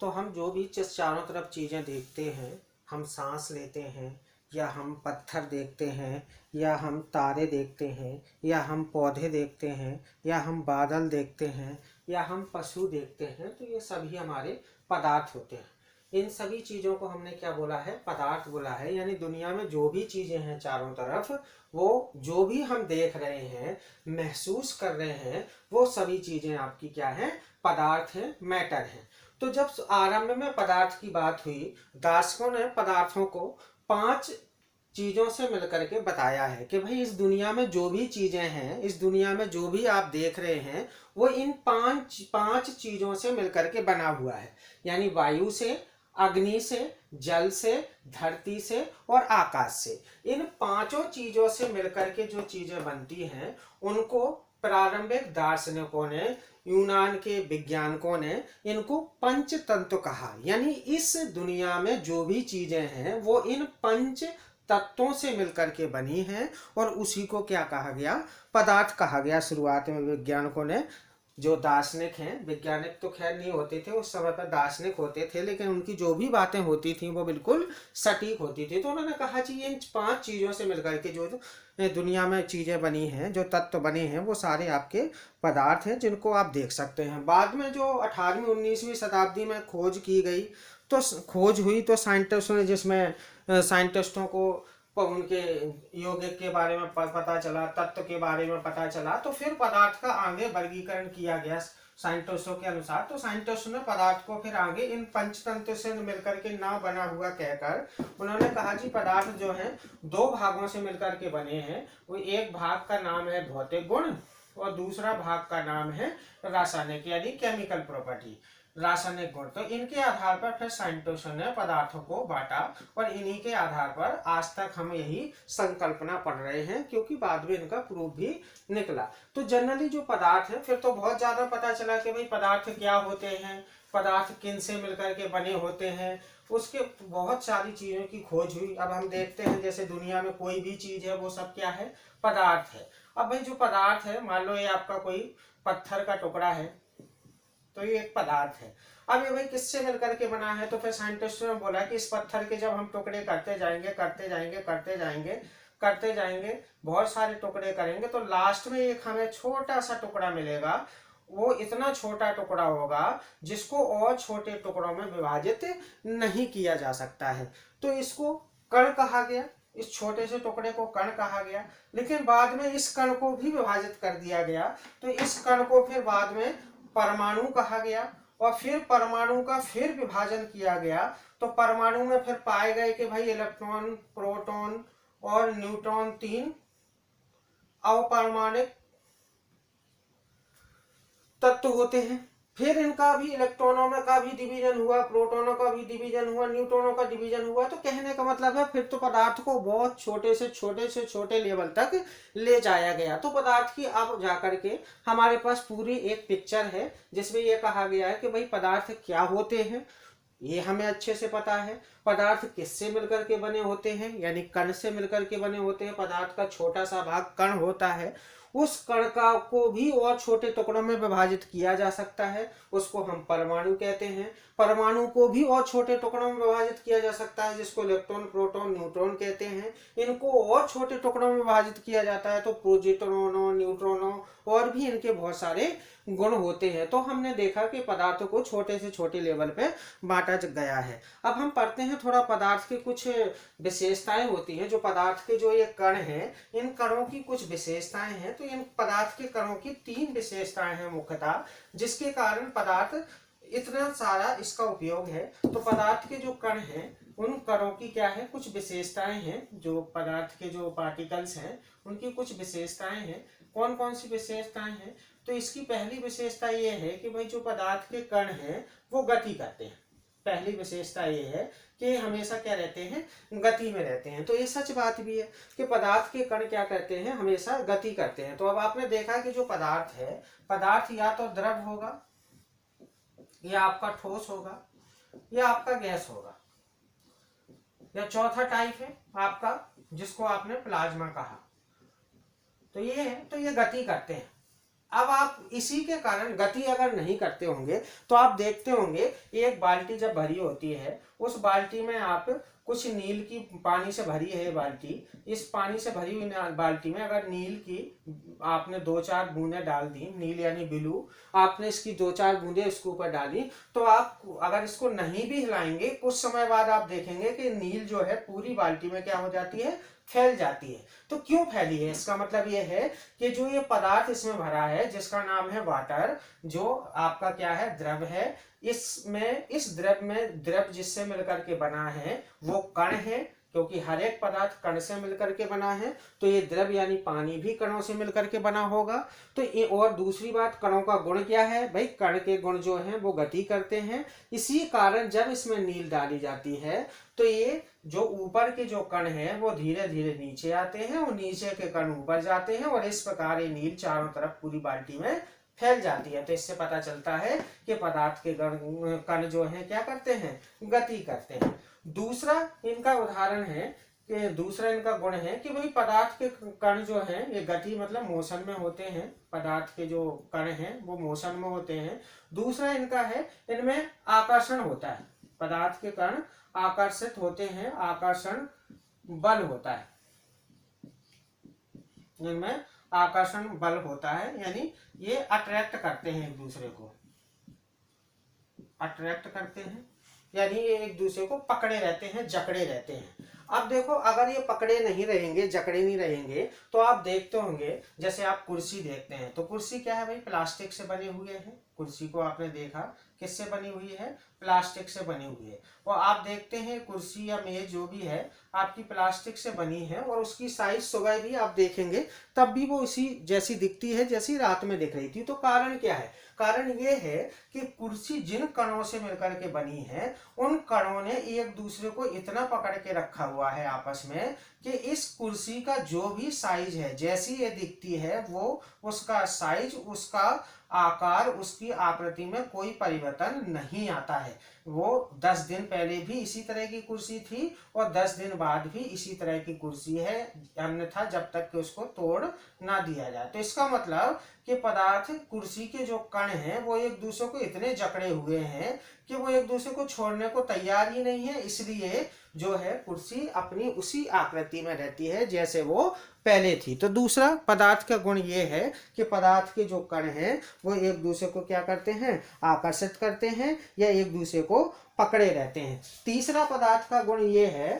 तो हम जो भी चारों तरफ चीज़ें देखते हैं, हम सांस लेते हैं, या हम पत्थर देखते हैं, या हम तारे देखते हैं, या हम पौधे देखते हैं, या हम बादल देखते हैं, या हम पशु देखते हैं, तो ये सभी हमारे पदार्थ होते हैं। इन सभी चीज़ों को हमने क्या बोला है? पदार्थ बोला है। यानी दुनिया में जो भी चीज़ें हैं चारों तरफ, वो जो भी हम देख रहे हैं, महसूस कर रहे हैं, वो सभी चीज़ें आपकी क्या है? पदार्थ हैं, मैटर हैं। तो जब आरंभ में पदार्थ की बात हुई, दार्शनिकों ने पदार्थों को 5 चीजों से मिलकर के बताया है कि भाई इस दुनिया में जो भी चीजें हैं, इस दुनिया में जो भी आप देख रहे हैं, वो इन पांच चीजों से मिलकर के बना हुआ है। यानी वायु से, अग्नि से, जल से, धरती से और आकाश से। इन पांचों चीजों से मिलकर के जो चीजें बनती हैं, उनको प्रारंभिक दार्शनिकों ने, यूनान के वैज्ञानिकों ने इनको पंच तत्व कहा। यानी इस दुनिया में जो भी चीजें हैं वो इन पंच तत्वों से मिलकर के बनी हैं, और उसी को क्या कहा गया? पदार्थ कहा गया। शुरुआत में वैज्ञानिकों ने, जो दार्शनिक हैं, वैज्ञानिक तो खैर नहीं होते थे उस समय पर, दार्शनिक होते थे, लेकिन उनकी जो भी बातें होती थी वो बिल्कुल सटीक होती थी। तो उन्होंने कहा जी इन 5 चीज़ों से मिलकर के जो दुनिया में चीज़ें बनी हैं, जो तत्व बने हैं, वो सारे आपके पदार्थ हैं, जिनको आप देख सकते हैं। बाद में जो 18वीं 19वीं शताब्दी में खोज की गई, तो खोज हुई, तो साइंटिस्टों ने, जिसमें साइंटिस्टों को उनके यौगिक के बारे में पता चला, तत्व के बारे में पता चला, तो फिर पदार्थ का आगे वर्गीकरण किया गया साइंटिस्टों के अनुसार। तो साइंटिस्टों ने पदार्थ को फिर आगे इन पंचतंत्र से मिलकर के ना बना हुआ कहकर उन्होंने कहा जी पदार्थ जो है 2 भागों से मिलकर के बने हैं। वो एक भाग का नाम है भौतिक गुण, और दूसरा भाग का नाम है रासायनिक, यानी केमिकल प्रॉपर्टी, रासायनिक गुण। तो इनके आधार पर फिर साइंटिस्टों ने पदार्थों को बांटा, और इन्हीं के आधार पर आज तक हम यही संकल्पना पढ़ रहे हैं, क्योंकि बाद में इनका प्रूफ भी निकला। तो जनरली जो पदार्थ है, फिर तो बहुत ज्यादा पता चला कि भाई पदार्थ क्या होते हैं, पदार्थ किन से मिलकर के बने होते हैं, उसके बहुत सारी चीजों की खोज हुई। अब हम देखते हैं जैसे दुनिया में कोई भी चीज है वो सब क्या है? पदार्थ है। अब भाई जो पदार्थ है, मान लो ये आपका कोई पत्थर का टुकड़ा है, तो ये एक पदार्थ है। अब ये भाई किससे मिलकर के बना है? तो फिर साइंटिस्टों ने बोला कि इस पत्थर के जब हम टुकड़े करते जाएंगे, करते जाएंगे, करते जाएंगे, करते जाएंगे, बहुत सारे टुकड़े करेंगे, तो लास्ट में एक हमें छोटा सा टुकड़ा मिलेगा। वो इतना छोटा टुकड़ा होगा जिसको और छोटे टुकड़ों में विभाजित नहीं किया जा सकता है। तो इसको कण कहा गया, इस छोटे से टुकड़े को कण कहा गया। लेकिन बाद में इस कण को भी विभाजित कर दिया गया, तो इस कण को फिर बाद में परमाणु कहा गया, और फिर परमाणु का फिर विभाजन किया गया। तो परमाणु में फिर पाए गए कि भाई इलेक्ट्रॉन, प्रोटॉन और न्यूट्रॉन 3 अपरमाणिक तत्व होते हैं। फिर इनका भी इलेक्ट्रॉनों में का भी डिवीजन हुआ, प्रोटॉनों का भी डिवीजन हुआ, न्यूट्रॉनों का डिवीजन हुआ। तो कहने का मतलब है फिर तो पदार्थ को बहुत छोटे से छोटे लेवल तक ले जाया गया। तो पदार्थ की अब जाकर के हमारे पास पूरी एक पिक्चर है, जिसमें यह कहा गया है कि भाई पदार्थ क्या होते हैं, ये हमें अच्छे से पता है। पदार्थ किससे मिलकर के बने होते हैं? यानी कण से मिलकर के बने होते हैं। पदार्थ का छोटा सा भाग कण होता है, उस कण का को भी और छोटे टुकड़ों में विभाजित किया जा सकता है, उसको हम परमाणु कहते हैं। परमाणु को भी और छोटे टुकड़ों में विभाजित किया जा सकता है, जिसको इलेक्ट्रॉन, प्रोटॉन, न्यूट्रॉन कहते हैं। इनको और छोटे टुकड़ों में विभाजित किया जाता है, तो प्रोटॉनों, न्यूट्रॉनों और भी इनके बहुत सारे गुण होते हैं। तो हमने देखा कि पदार्थों को छोटे से छोटे लेवल पे बांटा गया है। अब हम पढ़ते हैं थोड़ा पदार्थ की कुछ विशेषताएं होती हैं। जो पदार्थ के जो ये कण हैं, इन कणों की कुछ विशेषताएं हैं। तो इन पदार्थ के कणों की 3 विशेषताएं हैं मुख्यतः, जिसके कारण पदार्थ इतना सारा इसका उपयोग है। तो पदार्थ के जो कण हैं, उन कणों की क्या है? कुछ विशेषताएं हैं। जो पदार्थ के जो पार्टिकल्स हैं, उनकी कुछ विशेषताएं हैं। कौन कौन सी विशेषताएं हैं? तो इसकी पहली विशेषता ये है कि भाई जो पदार्थ के कण हैं वो गति करते हैं। पहली विशेषता ये है कि हमेशा क्या रहते हैं? गति में रहते हैं। तो ये सच बात भी है कि पदार्थ के कण क्या करते हैं? हमेशा गति करते हैं। तो अब आपने देखा कि जो पदार्थ है, पदार्थ या तो द्रव होगा, या आपका ठोस होगा, या आपका गैस होगा, या चौथा टाइप है आपका जिसको आपने प्लाज्मा कहा। तो ये है, तो ये गति करते हैं। अब आप इसी के कारण गति अगर नहीं करते होंगे तो आप देखते होंगे एक बाल्टी जब भरी होती है, उस बाल्टी में आप कुछ नील की पानी से भरी है बाल्टी, इस पानी से भरी हुई बाल्टी में अगर नील की आपने 2-4 बूंदें डाल दी, नील यानी ब्लू, आपने इसकी 2-4 बूंदें इसके ऊपर डाली, तो आप अगर इसको नहीं भी हिलाएंगे कुछ समय बाद आप देखेंगे कि नील जो है पूरी बाल्टी में क्या हो जाती है, फैल जाती है। तो क्यों फैली है, इसका मतलब ये है कि जो ये पदार्थ इसमें भरा है जिसका नाम है वाटर, जो आपका क्या है, द्रव है, इसमें इस द्रव में द्रव जिससे मिलकर के बना है वो कण है, क्योंकि हर एक पदार्थ कण से मिलकर के बना है, तो ये द्रव यानी पानी भी कणों से मिलकर के बना होगा। तो ये, और दूसरी बात, कणों का गुण क्या है भाई, कण के गुण जो हैं वो गति करते हैं। इसी कारण जब इसमें नील डाली जाती है तो ये जो ऊपर के जो कण हैं वो धीरे धीरे नीचे आते हैं और नीचे के कण ऊपर जाते हैं, और इस प्रकार ये नील चारों तरफ पूरी बाल्टी में फैल जाती है। तो इससे पता चलता है कि पदार्थ के कण जो हैं क्या करते हैं, गति करते हैं। दूसरा इनका उदाहरण है कि दूसरा इनका गुण है कि भाई पदार्थ के कण जो हैं ये गति मतलब मोशन में होते हैं, पदार्थ के जो कण हैं वो मोशन में होते हैं। दूसरा इनका है, इनमें आकर्षण होता है, पदार्थ के कण आकर्षित होते हैं, आकर्षण बल होता है, इनमें आकर्षण बल होता है, यानी ये अट्रैक्ट करते हैं एक दूसरे को, अट्रैक्ट करते हैं, यानी ये एक दूसरे को पकड़े रहते हैं, जकड़े रहते हैं। अब देखो अगर ये पकड़े नहीं रहेंगे, जकड़े नहीं रहेंगे, तो आप देखते होंगे जैसे आप कुर्सी देखते हैं, तो कुर्सी क्या है भाई, प्लास्टिक से बने हुए हैं, कुर्सी को आपने देखा किससे बनी हुई है, प्लास्टिक से बनी हुई है। और आप देखते हैं कुर्सी या मेज जो भी है आपकी प्लास्टिक से बनी है, और उसकी साइज सुबह भी आप देखेंगे तब भी वो इसी जैसी दिखती है जैसी रात में दिख रही थी। तो कारण क्या है, कारण ये है कि कुर्सी जिन कणों से मिलकर के बनी है उन कणों ने एक दूसरे को इतना पकड़ के रखा हुआ है आपस में कि इस कुर्सी का जो भी साइज है, जैसी ये दिखती है वो उसका साइज, उसका आकार, उसकी आकृति में कोई परिवर्तन नहीं आता है। वो 10 दिन पहले भी इसी तरह की कुर्सी थी और 10 दिन बाद भी इसी तरह की कुर्सी है, अन्यथा जब तक कि उसको तोड़ ना दिया जाए। तो इसका मतलब कि पदार्थ कुर्सी के जो कण हैं वो एक दूसरे को इतने जकड़े हुए हैं कि वो एक दूसरे को छोड़ने को तैयार ही नहीं है, इसलिए जो है कुर्सी अपनी उसी आकृति में रहती है जैसे वो पहले थी। तो दूसरा पदार्थ का गुण ये है कि पदार्थ के जो कण हैं वो एक दूसरे को क्या करते हैं, आकर्षित करते हैं या एक दूसरे को पकड़े रहते हैं। तीसरा पदार्थ का गुण ये है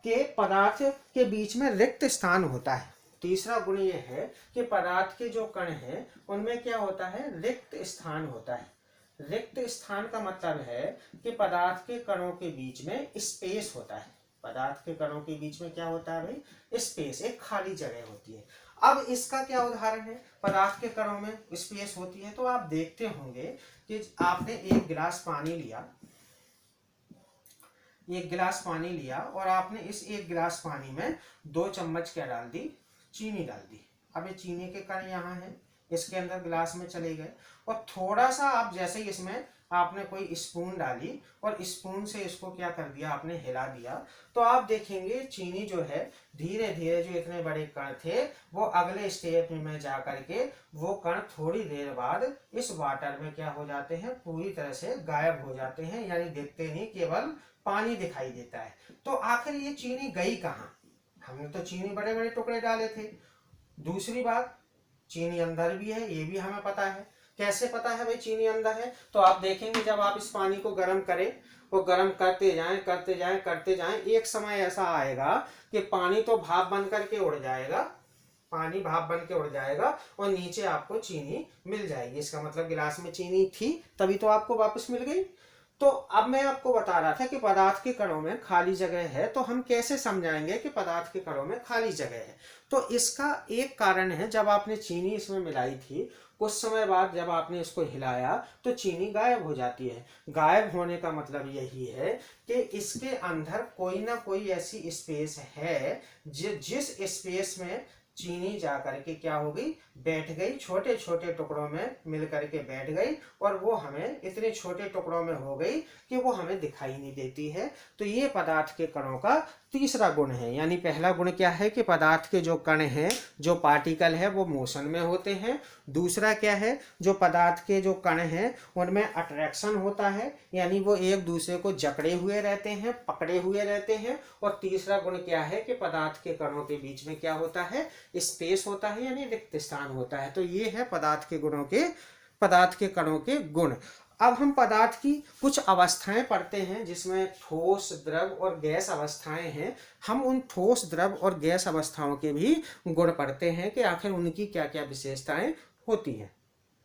कि पदार्थ के बीच में रिक्त स्थान होता है। तीसरा गुण ये है कि पदार्थ के जो कण हैं उनमें क्या होता है, रिक्त स्थान होता है। रिक्त स्थान का मतलब है कि पदार्थ के कणों के बीच में स्पेस होता है, पदार्थ के कणों के बीच में क्या होता है भाई, स्पेस, एक खाली जगह होती है। अब इसका क्या उदाहरण है, पदार्थ के कणों में स्पेस होती है, तो आप देखते होंगे कि आपने एक गिलास पानी लिया, एक गिलास पानी लिया और आपने इस एक गिलास पानी में 2 चम्मच क्या डाल दी, चीनी डाल दी। अब ये चीनी के कण यहाँ है, इसके अंदर गिलास में चले गए, और थोड़ा सा आप जैसे ही इसमें आपने कोई स्पून डाली और स्पून से इसको क्या कर दिया, आपने हिला दिया, तो आप देखेंगे चीनी जो है धीरे धीरे, जो इतने बड़े कण थे वो अगले स्टेप में जा करके वो कण थोड़ी देर बाद इस वाटर में क्या हो जाते हैं, पूरी तरह से गायब हो जाते हैं, यानी दिखते नहीं, केवल पानी दिखाई देता है। तो आखिर ये चीनी गई कहाँ, हमने तो चीनी बड़े बड़े टुकड़े डाले थे। दूसरी बात, चीनी अंदर भी है, ये भी हमें पता है। कैसे पता है भाई चीनी अंदर है, तो आप देखेंगे जब आप इस पानी को गर्म करें, वो गर्म करते जाएं करते जाएं करते जाएं, एक समय ऐसा आएगा कि पानी तो भाप बन करके उड़ जाएगा, पानी भाप बन के उड़ जाएगा और नीचे आपको चीनी मिल जाएगी। इसका मतलब गिलास में चीनी थी तभी तो आपको वापस मिल गई। तो अब मैं आपको बता रहा था कि पदार्थ के कणों में खाली जगह है, तो हम कैसे समझाएंगे कि पदार्थ के कणों में खाली जगह है। तो इसका एक कारण है, जब आपने चीनी इसमें मिलाई थी कुछ समय बाद जब आपने इसको हिलाया तो चीनी गायब हो जाती है। गायब होने का मतलब यही है कि इसके अंदर कोई ना कोई ऐसी स्पेस है जिस स्पेस में चीनी जा करके क्या हो गई, बैठ गई, छोटे छोटे टुकड़ों में मिल करके बैठ गई, और वो हमें इतने छोटे टुकड़ों में हो गई कि वो हमें दिखाई नहीं देती है। तो ये पदार्थ के कणों का तीसरा गुण है। यानी पहला गुण क्या है कि पदार्थ के जो कण हैं, जो पार्टिकल है, वो मोशन में होते हैं। दूसरा क्या है, जो पदार्थ के जो कण हैं उनमें अट्रैक्शन होता है, यानी वो एक दूसरे को जकड़े हुए रहते हैं, पकड़े हुए रहते हैं। और तीसरा गुण क्या है कि पदार्थ के कणों के बीच में क्या होता है, स्पेस होता है, यानी रिक्त स्थान होता है। तो ये है पदार्थ के कणों के गुण। अब हम पदार्थ की कुछ अवस्थाएं पढ़ते हैं, जिसमें ठोस, द्रव और गैस अवस्थाएं हैं। हम उन ठोस, द्रव और गैस अवस्थाओं के भी गुण पढ़ते हैं कि आखिर उनकी क्या क्या विशेषताएं होती हैं।